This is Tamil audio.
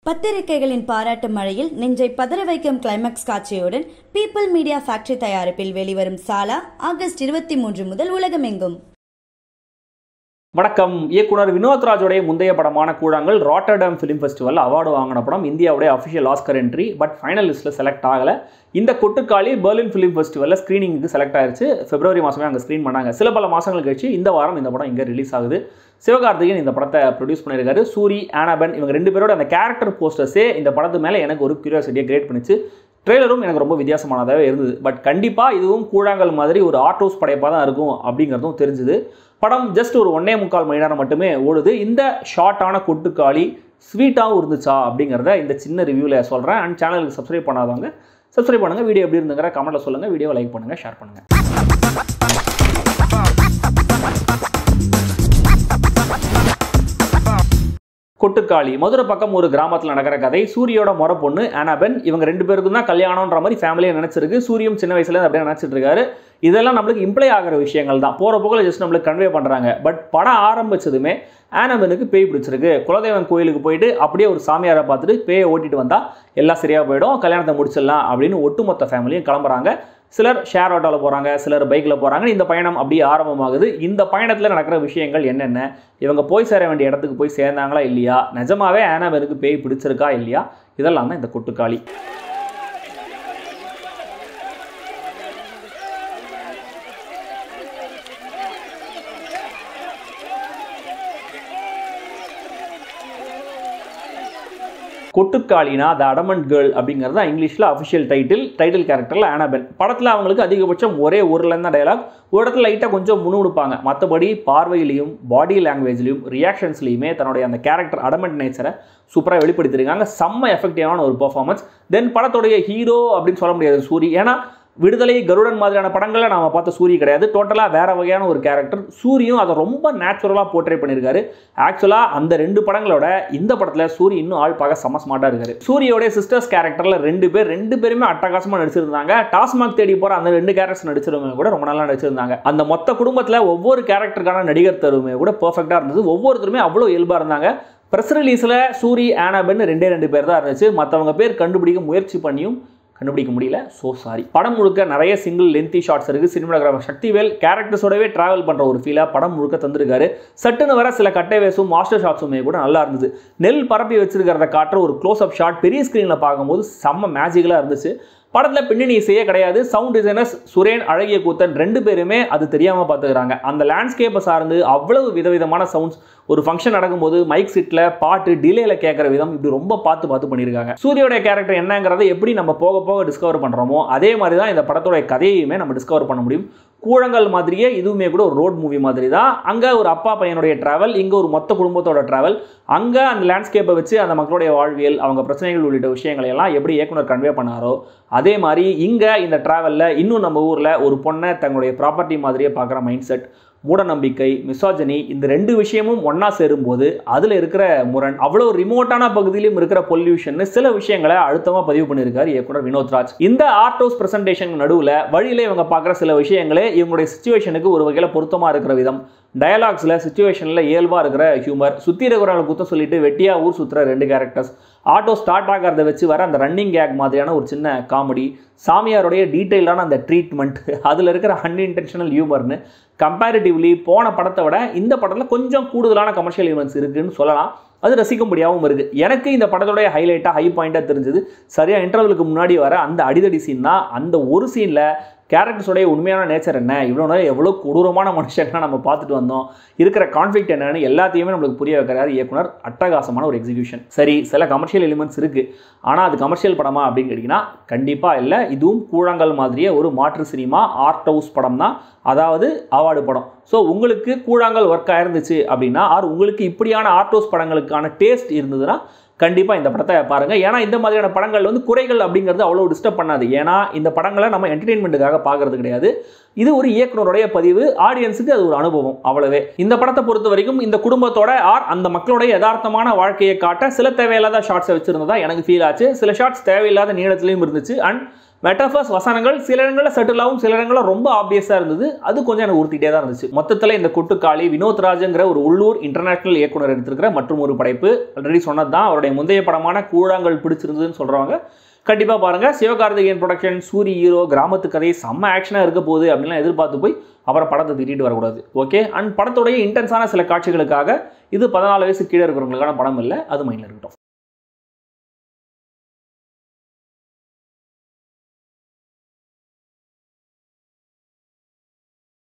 பத்திரிகைகளின் பாராட்டு மழையில் நெஞ்சை பதற வைக்கும் கிளைமாக்ஸ் காட்சியுடன் பீப்பிள் மீடியா ஃபேக்டரி தயாரிப்பில் வெளிவரும் சாலா ஆகஸ்ட் 23 முதல் உலகமெங்கும். வணக்கம். இயக்குனர் வினோத் ராஜோடைய முந்தைய படமான கூழாங்கல் ராட்டர்டாம் ஃபிலிம் ஃபெஸ்டிவல் அவார்டு வாங்கின படம். இந்தியாவுடைய official Oscar entry, but final லிஸ்ட்டில் செலக்ட் ஆகலை. இந்த கொட்டுக்காளி பெர்லின் ஃபிலிம் ஃபெஸ்டிவலில் ஸ்க்ரீனிங்க்கு செலக்ட் ஆயிடுச்சு. பிப்ரவரி மாதமே அங்கே ஸ்க்ரீன் பண்ணாங்க. சில பல மாதங்கள் கழிச்சு இந்த வாரம் இந்த படம் இங்கே ரிலீஸ் ஆகுது. சிவகார்த்திகேயன் இந்த படத்தை ப்ரொடியூஸ் பண்ணியிருக்காரு. சூரி, ஆனாபென் இவங்க ரெண்டு பேரோட அந்த கேரக்டர் போஸ்டர்ஸே இந்த படத்து மேலே எனக்கு ஒரு கியூரியாசிட்டியை கிரியேட் பண்ணிச்சு. ட்ரெய்லரும் எனக்கு ரொம்ப வித்தியாசமானதாகவே இருந்தது. பட் கண்டிப்பாக இதுவும் கூழாங்கல் மாதிரி ஒரு ஆர்ட் ஹவுஸ் படைப்பாக தான் இருக்கும் அப்படிங்கிறதும் தெரிஞ்சுது. படம் ஜஸ்ட் ஒரு 1.25 மணி நேரம் மட்டுமே ஓடுது. இந்த ஷார்ட்டான கொட்டுக்காளி ஸ்வீட்டாகவும் இருந்துச்சா அப்படிங்கிறத இந்த சின்ன ரிவ்யூவில் சொல்கிறேன். அண்ட் சேனலுக்கு சப்ஸ்கிரைப் பண்ணாதவங்க சப்ஸ்கிரைப் பண்ணுங்கள். வீடியோ எப்படி இருந்துங்கிற கமெண்ட்டில் சொல்லுங்கள். வீடியோவை லைக் பண்ணுங்கள், ஷேர் பண்ணுங்கள். கொட்டுக்காளி மதுரை பக்கம் ஒரு கிராமத்தில் நடக்கிற கதை. சூரியோட முறை பொண்ணு ஆனாபென், இவங்க ரெண்டு பேருக்கும் தான் கல்யாணம்ன்ற மாதிரி ஃபேமிலியை நினச்சிருக்கு. சூரியும் சின்ன வயசுலேருந்து அப்படியே நினச்சிட்டு இருக்காரு. இதெல்லாம் நம்மளுக்கு இம்ப்ளை ஆகிற விஷயங்கள் தான். போகிற போக்கில் ஜஸ்ட் நம்மளுக்கு கன்வே பண்ணுறாங்க. பட் படம் ஆரம்பிச்சதுமே ஆனாபெனுக்கு பேய் பிடிச்சிருக்கு. குலதெய்வம் கோயிலுக்கு போயிட்டு அப்படியே ஒரு சாமியாரை பார்த்துட்டு பேயை ஓட்டிட்டு வந்தால் எல்லாம் சரியாக போயிடும், கல்யாணத்தை முடிச்சிடலாம் அப்படின்னு ஒட்டுமொத்த ஃபேமிலியும் கிளம்புறாங்க. சிலர் ஷேர் ஆட்டோவில் போகிறாங்க, சிலர் பைக்கில் போகிறாங்க. இந்த பயணம் அப்படியே ஆரம்பமாகுது. இந்த பயணத்தில் நடக்கிற விஷயங்கள் என்னென்ன, இவங்க போய் சேர வேண்டிய இடத்துக்கு போய் சேர்ந்தாங்களா இல்லையா, நிஜமாவே ஆனாபெனுக்கு பேய் பிடிச்சிருக்கா இல்லையா, இதெல்லாம் தான் இந்த கொட்டுக்காளி. கொட்டுக்காளினா த அடமண்ட் கேர்ள் அப்படிங்கிறது தான் இங்கிலீஷில் அஃபிஷியல் டைட்டில் கேரக்டரில் ஆனாபென். படத்தில் அவங்களுக்கு அதிகபட்சம் ஒரே ஒரு லைன் தான் டயலாக். ஒரு இடத்துல லைட்டாக கொஞ்சம் முணுமுணுப்பாங்க. மற்றபடி பார்வையிலையும் பாடி லாங்குவேஜ்லையும் ரியாக்ஷன்ஸ்லையுமே தன்னுடைய அந்த கேரக்டர் அடமண்ட் நேச்சரை சூப்பராக வெளிப்படுத்தியிருக்காங்க. செம்ம எஃபெக்டிவான ஒரு பெர்ஃபார்மன்ஸ். தென் படத்துடைய ஹீரோ அப்படின்னு சொல்ல முடியாது சூரி. ஏன்னா விடுதலை, கருடன் மாதிரியான படங்களில் நாம் பார்த்த சூரி கிடையாது. டோட்டலாக வேறு வகையான ஒரு கேரக்டர். சூரியும் அதை ரொம்ப நேச்சுரலாக போர்ட்ரே பண்ணியிருக்காரு. ஆக்சுவலாக அந்த ரெண்டு படங்களோட இந்த படத்தில் சூரி இன்னும் ஆள் பார்க்க செம ஸ்மார்ட்டாக இருக்காரு. சூரியோடைய சிஸ்டர்ஸ் கேரக்டரில் ரெண்டு பேருமே அட்டகாசமாக நடிச்சிருந்தாங்க. டாஸ்மாக் தேடி போகிற அந்த ரெண்டு கேரக்டர்ஸ் நடிச்சிருவங்க கூட ரொம்ப நல்லா நடிச்சிருந்தாங்க. அந்த மொத்த குடும்பத்தில் ஒவ்வொரு கேரக்டருக்கான நடிகர் தருமே கூட பர்ஃபெக்டாக இருந்தது. ஒவ்வொருத்தருமே அவ்வளோ இயல்பாக இருந்தாங்க. ப்ரெஸ் ரிலீஸில் சூரி, ஆனாபென் ரெண்டு பேர் தான் இருந்துச்சு. மற்றவங்க பேர் கண்டுபிடிக்க முயற்சி பண்ணியும் கண்டுபிடிக்க முடியல. So sorry. படம் முழுக்க நிறைய சிங்கிள் லென்த்தி ஷாட்ஸ் இருக்குது. சினிமாகிராஃபர் சக்திவேல் கேரக்டர்ஸோடவே ட்ராவல் பண்ணுற ஒரு ஃபீலாக படம் முழுக்க தந்திருக்காரு. சட்டுன்னு வர சில கட்டை வேஸும் மாஸ்டர் ஷாட்ஸுமே கூட நல்லா இருந்தது. நெல் பரப்பி வச்சிருக்கிறத காட்டுற ஒரு க்ளோஸ் அப் ஷாட் பெரிய ஸ்க்ரீனில் பார்க்கும்போது செம்ம மேஜிக்கலாக இருந்துச்சு. படத்தில் பின்னணி இசையே கிடையாது. சவுண்ட் டிசைனர்ஸ் சுரேன், அழகிய கூத்தன் ரெண்டு பேருமே அது தெரியாமல் பார்த்துக்கிறாங்க. அந்த லேண்ட்ஸ்கேப்பை சார்ந்து அவ்வளவு விதவிதமான சவுண்ட்ஸ். ஒரு ஃபங்க்ஷன் நடக்கும்போது மைக் சிட்டில் பாட்டு டிலேல கேட்குற விதம் இப்படி ரொம்ப பார்த்து பண்ணியிருக்காங்க. சூரியோடைய கேரக்டர் என்னங்கிறத எப்படி நம்ம போக போக டிஸ்கவர் பண்ணுறோமோ அதே மாதிரி தான் இந்த படத்தோடைய கதையுமே நம்ம டிஸ்கவர் பண்ண முடியும். கூழாங்கல் மாதிரியே இதுவுமே கூட ஒரு ரோட் மூவி மாதிரி தான். அங்கே ஒரு அப்பா பையனுடைய ட்ராவல், இங்கே ஒரு மொத்த குடும்பத்தோட ட்ராவல். அங்கே அந்த லேண்ட்ஸ்கேப்பை வச்சு அந்த மக்களுடைய வாழ்வியல், அவங்க பிரச்சனைகள் உள்ளிட்ட விஷயங்களை எல்லாம் எப்படி இயக்குனர் கன்வே பண்ணாரோ அதே மாதிரி இங்கே இந்த ட்ராவலில் இன்னும் நம்ம ஊரில் ஒரு பொண்ணை தங்களுடைய ப்ராப்பர்ட்டி மாதிரியே பார்க்குற மைண்ட் செட், மூடநம்பிக்கை, மிசாஜனி, இந்த ரெண்டு விஷயமும் ஒன்றா சேரும்போது அதில் இருக்கிற முரண், அவ்வளோ ரிமோட்டான பகுதியிலும் இருக்கிற பொல்யூஷன், சில விஷயங்களை அழுத்தமாக பதிவு பண்ணியிருக்காரு இயக்குனர் வினோத் ராஜ். இந்த ஆர்ட் ஹவுஸ் பிரசன்டேஷன் நடுவில் வழியில் இவங்க பார்க்குற சில விஷயங்களே இவங்களுடைய சிச்சுவேஷனுக்கு ஒரு வகையில் பொருத்தமாக இருக்கிற விதம், டயலாக்ஸில் சிச்சுவேஷனில் இயல்பாக இருக்கிற ஹியூமர், சுற்றி இருக்கிறவங்களை குத்தம் சொல்லிட்டு வெட்டியாக ஊர் சுற்றுற ரெண்டு கேரக்டர்ஸ், ஆட்டோ ஸ்டார்ட் ஆகிறத வச்சு வர அந்த ரன்னிங் கேக் மாதிரியான ஒரு சின்ன காமெடி, சாமியாருடைய டீட்டெயிலான அந்த ட்ரீட்மெண்ட், அதில் இருக்கிற அன்இன்டென்ஷனல் ஹியூமர்னு கம்பேரிட்டிவ்லி போன படத்தை விட இந்த படத்தில் கொஞ்சம் கூடுதலான கமர்ஷியல் ஈவெண்ட்ஸ் இருக்குதுன்னு சொல்லலாம். அது ரசிக்கும்படியாகவும் இருக்குது. எனக்கு இந்த படத்தோடைய ஹைலைட்டாக ஹை பாயிண்ட்டாக தெரிஞ்சது சரியாக இன்டர்வலுக்கு முன்னாடி வர அந்த அடிதடி சீன் தான். அந்த ஒரு சீனில் கேரக்டர்ஸோடைய உண்மையான நேச்சர் என்ன, இவ்வளோ நேரம் எவ்வளோ கொடூரமான மனுஷன்னா நம்ம பார்த்துட்டு வந்தோம், இருக்கிற கான்ஃப்ளிக்ட் என்னன்னு எல்லாத்தையுமே நம்மளுக்கு புரிய வைக்கிறாரு இயக்குனர். அட்டகாசமான ஒரு எக்ஸிகியூஷன். சரி, சில கமர்ஷியல் எலிமெண்ட்ஸ் இருக்குது. ஆனால் அது கமர்ஷியல் படமா அப்படின்னு கேட்டிங்கன்னா கண்டிப்பாக இல்லை. இதுவும் கூழாங்கல் மாதிரியே ஒரு மாற்று சினிமா ஆர்ட் ஹவுஸ் படம் தான், அதாவது அவார்டு படம். ஸோ உங்களுக்கு கூழாங்கல் ஒர்க் ஆயிருந்துச்சு அப்படின்னா, உங்களுக்கு இப்படியான ஆர்ட் ஹவுஸ் படங்களுக்கான டேஸ்ட் இருந்ததுன்னா கண்டிப்பாக இந்த படத்தை பாருங்கள். ஏன்னா இந்த மாதிரியான படங்கள் குறைகள் அப்படிங்கிறது அவ்வளோ டிஸ்டர்ப் பண்ணாது. ஏன்னா இந்த படங்களை நம்ம என்டர்டெயின்மெண்ட்டுக்காக பார்க்கறது கிடையாது. இது ஒரு இயக்குனருடைய பதிவு, ஆடியன்ஸுக்கு அது ஒரு அனுபவம், அவ்வளவே. இந்த படத்தை பொறுத்த வரைக்கும் இந்த குடும்பத்தோட அந்த மக்களுடைய யதார்த்தமான வாழ்க்கையை காட்ட சில தேவையில்லாத ஷார்ட்ஸை வச்சிருந்ததா எனக்கு ஃபீல் ஆச்சு. சில ஷார்ட்ஸ் தேவையில்லாத நீளத்திலையும் இருந்துச்சு. அண்ட் மெட்டாஃபர்ஸ் வசனங்கள் சில இடங்களில் சட்டிலாகவும் சில இடங்களில் ரொம்ப ஆப்வியஸாக இருந்தது. அது கொஞ்சம் எனக்கு உறுத்திட்டே தான் இருந்துச்சு. மொத்தத்தில் இந்த கொட்டுக்காளி வினோத் ராஜ்ங்கிற ஒரு உள்ளூர் இன்டர்நேஷனல் இயக்குனர் எடுத்திருக்கிற மற்றும் ஒரு படைப்பு. ஆல்ரெடி சொன்னது தான், அவருடைய முந்தைய படமான கூழாங்கல் பிடிச்சிருந்ததுன்னு சொல்கிறவங்க கண்டிப்பாக பாருங்கள். சிவகார்த்திகேயன் ப்ரொடக்ஷன், சூரி ஹீரோ, கிராமத்து கதை, செம்ம ஆக்ஷனாக இருக்க போகுது அப்படின்லாம் எதிர்பார்த்து போய் அப்புறம் படத்தை திட்டிட்டு வரக்கூடாது. ஓகே. அண்ட் படத்துடைய இன்டென்ஸான சில காட்சிகளுக்காக இது 14 வயசு கீழே இருக்கிறவங்களுக்கான படம் இல்லை, அது மைண்டில் இருக்கட்டும்.